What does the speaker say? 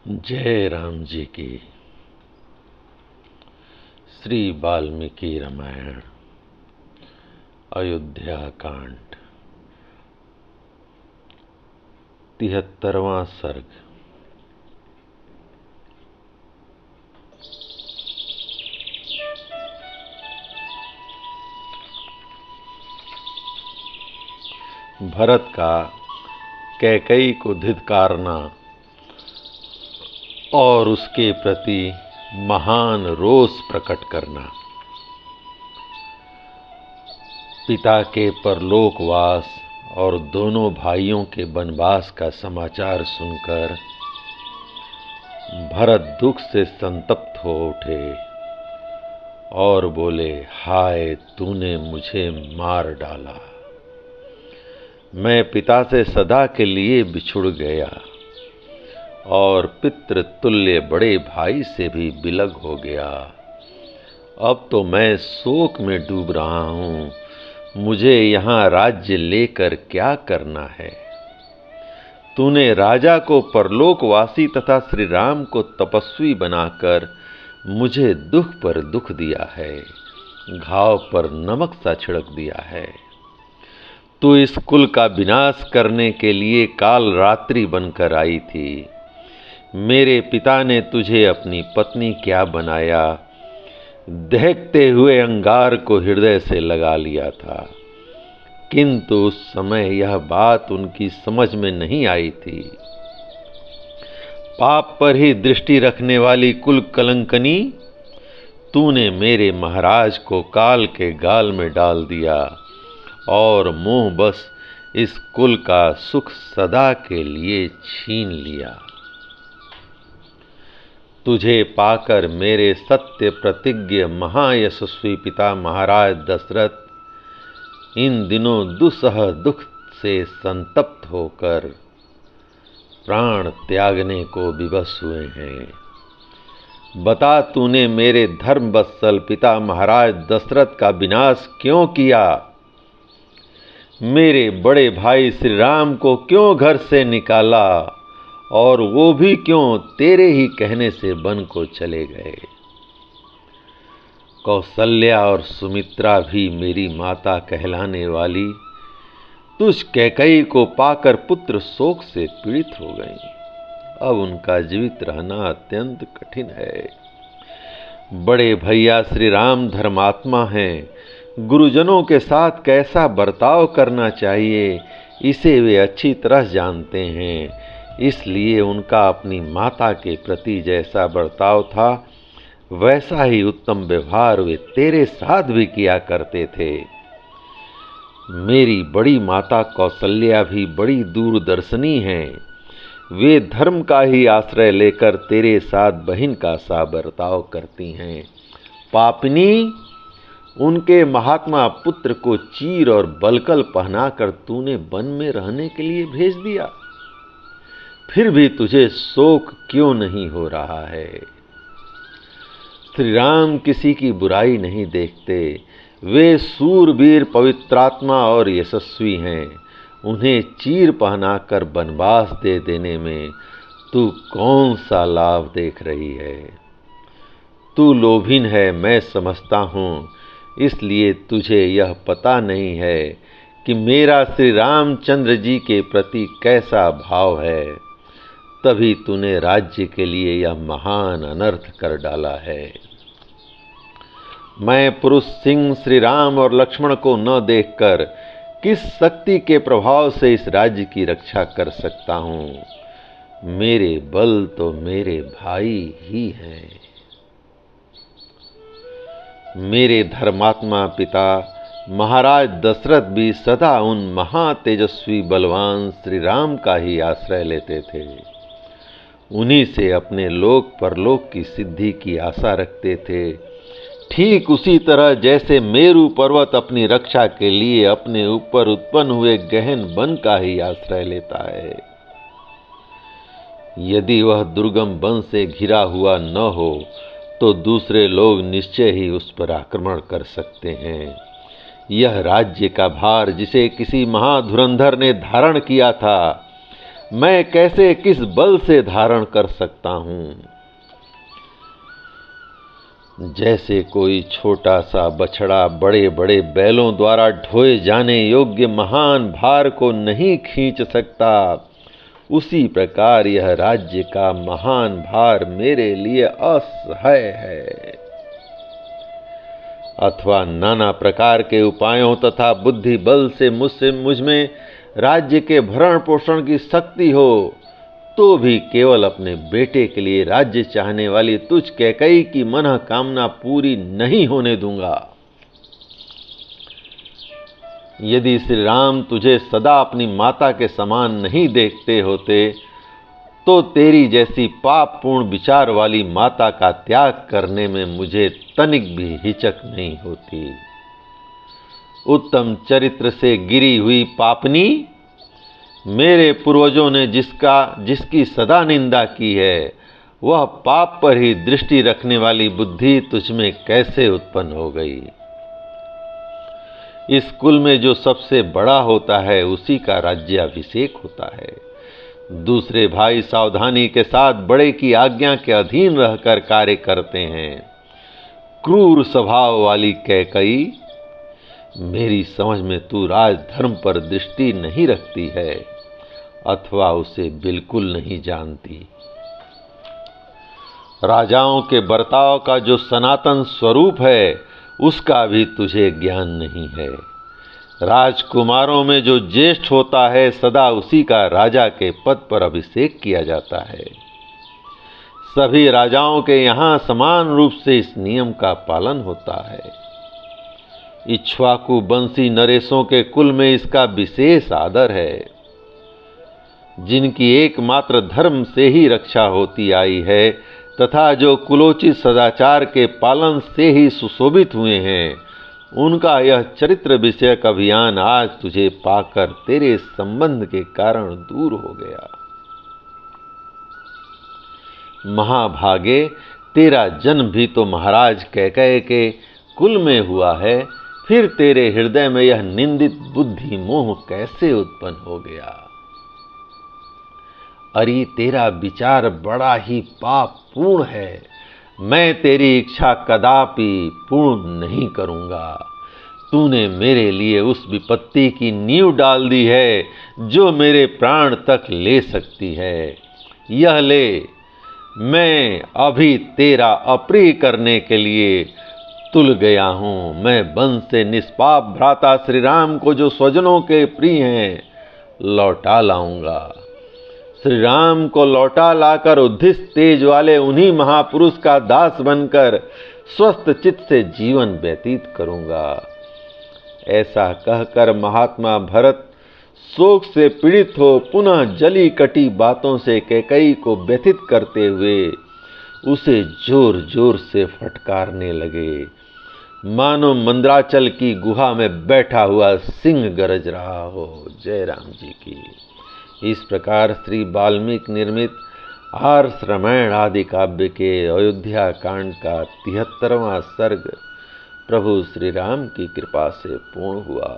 जय राम जी की। श्री वाल्मीकि रामायण अयोध्या कांड 73वां सर्ग। भरत का कैकेयी को धिक्कारना और उसके प्रति महान रोष प्रकट करना। पिता के परलोकवास और दोनों भाइयों के वनवास का समाचार सुनकर भरत दुख से संतप्त हो उठे और बोले, हाय, तूने मुझे मार डाला। मैं पिता से सदा के लिए बिछुड़ गया और पितृतुल्य बड़े भाई से भी बिलग हो गया। अब तो मैं शोक में डूब रहा हूँ। मुझे यहाँ राज्य लेकर क्या करना है? तूने राजा को परलोकवासी तथा श्री राम को तपस्वी बनाकर मुझे दुख पर दुख दिया है, घाव पर नमक सा छिड़क दिया है। तू इस कुल का विनाश करने के लिए काल रात्रि बनकर आई थी। मेरे पिता ने तुझे अपनी पत्नी क्या बनाया? दहकते हुए अंगार को हृदय से लगा लिया था, किंतु उस समय यह बात उनकी समझ में नहीं आई थी। पाप पर ही दृष्टि रखने वाली कुल कलंकनी, तूने मेरे महाराज को काल के गाल में डाल दिया और मोह बस इस कुल का सुख सदा के लिए छीन लिया। तुझे पाकर मेरे सत्य प्रतिज्ञ महायशस्वी पिता महाराज दशरथ इन दिनों दुसह दुख से संतप्त होकर प्राण त्यागने को विवश हुए हैं। बता, तूने मेरे धर्म वत्सल पिता महाराज दशरथ का विनाश क्यों किया? मेरे बड़े भाई श्री राम को क्यों घर से निकाला, और वो भी क्यों तेरे ही कहने से वन को चले गए? कौसल्या और सुमित्रा भी मेरी माता कहलाने वाली तुझ कैकेयी को पाकर पुत्र शोक से पीड़ित हो गईं। अब उनका जीवित रहना अत्यंत कठिन है। बड़े भैया श्री राम धर्मात्मा हैं। गुरुजनों के साथ कैसा बर्ताव करना चाहिए इसे वे अच्छी तरह जानते हैं। इसलिए उनका अपनी माता के प्रति जैसा बर्ताव था वैसा ही उत्तम व्यवहार वे तेरे साथ भी किया करते थे। मेरी बड़ी माता कौसल्या भी बड़ी दूरदर्शनी हैं। वे धर्म का ही आश्रय लेकर तेरे साथ बहन का सा बर्ताव करती हैं। पापिनी, उनके महात्मा पुत्र को चीर और बलकल पहनाकर तूने वन में रहने के लिए भेज दिया। फिर भी तुझे शोक क्यों नहीं हो रहा है? श्री राम किसी की बुराई नहीं देखते। वे सूरवीर, पवित्रात्मा और यशस्वी हैं। उन्हें चीर पहनाकर वनवास दे देने में तू कौन सा लाभ देख रही है? तू लोभीन है, मैं समझता हूँ। इसलिए तुझे यह पता नहीं है कि मेरा श्री रामचंद्र जी के प्रति कैसा भाव है। तभी तूने राज्य के लिए यह महान अनर्थ कर डाला है। मैं पुरुष सिंह श्री राम और लक्ष्मण को न देखकर किस शक्ति के प्रभाव से इस राज्य की रक्षा कर सकता हूँ? मेरे बल तो मेरे भाई ही हैं। मेरे धर्मात्मा पिता महाराज दशरथ भी सदा उन महातेजस्वी बलवान श्री राम का ही आश्रय लेते थे। उन्हीं से अपने लोक परलोक की सिद्धि की आशा रखते थे। ठीक उसी तरह जैसे मेरु पर्वत अपनी रक्षा के लिए अपने ऊपर उत्पन्न हुए गहन वन का ही आश्रय लेता है। यदि वह दुर्गम वन से घिरा हुआ न हो तो दूसरे लोग निश्चय ही उस पर आक्रमण कर सकते हैं। यह राज्य का भार जिसे किसी महाधुरंधर ने धारण किया था, मैं कैसे किस बल से धारण कर सकता हूं। जैसे कोई छोटा सा बछड़ा बड़े बड़े बैलों द्वारा ढोए जाने योग्य महान भार को नहीं खींच सकता, उसी प्रकार यह राज्य का महान भार मेरे लिए असह्य है। अथवा नाना प्रकार के उपायों तथा बुद्धि बल से मुझ में राज्य के भरण पोषण की शक्ति हो, तो भी केवल अपने बेटे के लिए राज्य चाहने वाली तुझ कैकई की मनः कामना पूरी नहीं होने दूंगा। यदि श्री राम तुझे सदा अपनी माता के समान नहीं देखते होते, तो तेरी जैसी पापपूर्ण विचार वाली माता का त्याग करने में मुझे तनिक भी हिचक नहीं होती। उत्तम चरित्र से गिरी हुई पापनी, मेरे पूर्वजों ने जिसकी सदा निंदा की है, वह पाप पर ही दृष्टि रखने वाली बुद्धि तुझमें कैसे उत्पन्न हो गई। इस कुल में जो सबसे बड़ा होता है उसी का राज्याभिषेक होता है। दूसरे भाई सावधानी के साथ बड़े की आज्ञा के अधीन रहकर कार्य करते हैं। क्रूर स्वभाव वाली कैकई, मेरी समझ में तू राजधर्म पर दृष्टि नहीं रखती है अथवा उसे बिल्कुल नहीं जानती। राजाओं के बर्ताव का जो सनातन स्वरूप है उसका भी तुझे ज्ञान नहीं है। राजकुमारों में जो ज्येष्ठ होता है सदा उसी का राजा के पद पर अभिषेक किया जाता है। सभी राजाओं के यहाँ समान रूप से इस नियम का पालन होता है। इक्ष्वाकु वंशी नरेशों के कुल में इसका विशेष आदर है। जिनकी एकमात्र धर्म से ही रक्षा होती आई है तथा जो कुलोचित सदाचार के पालन से ही सुशोभित हुए हैं, उनका यह चरित्र विषयक अभियान आज तुझे पाकर तेरे संबंध के कारण दूर हो गया। महाभागे, तेरा जन्म भी तो महाराज कैकेयी के कुल में हुआ है, फिर तेरे हृदय में यह निंदित बुद्धि मोह कैसे उत्पन्न हो गया। अरे तेरा विचार बड़ा ही पापपूर्ण है। मैं तेरी इच्छा कदापि पूर्ण नहीं करूंगा। तूने मेरे लिए उस विपत्ति की नींव डाल दी है जो मेरे प्राण तक ले सकती है। यह ले, मैं अभी तेरा अप्रिय करने के लिए तुल गया हूं। मैं वंश से निष्पाप भ्राता श्री राम को जो स्वजनों के प्रिय हैं लौटा लाऊंगा। श्री राम को लौटा लाकर उद्धिष्ट तेज वाले उन्हीं महापुरुष का दास बनकर स्वस्थ चित्त से जीवन व्यतीत करूंगा। ऐसा कहकर महात्मा भरत शोक से पीड़ित हो पुनः जली कटी बातों से कैकेयी को व्यथित करते हुए उसे जोर जोर से फटकारने लगे, मानो मंद्राचल की गुहा में बैठा हुआ सिंह गरज रहा हो। जय राम जी की। इस प्रकार श्री वाल्मीकि निर्मित आर्ष रामायण आदि काव्य के अयोध्या कांड का 73वां सर्ग प्रभु श्री राम की कृपा से पूर्ण हुआ।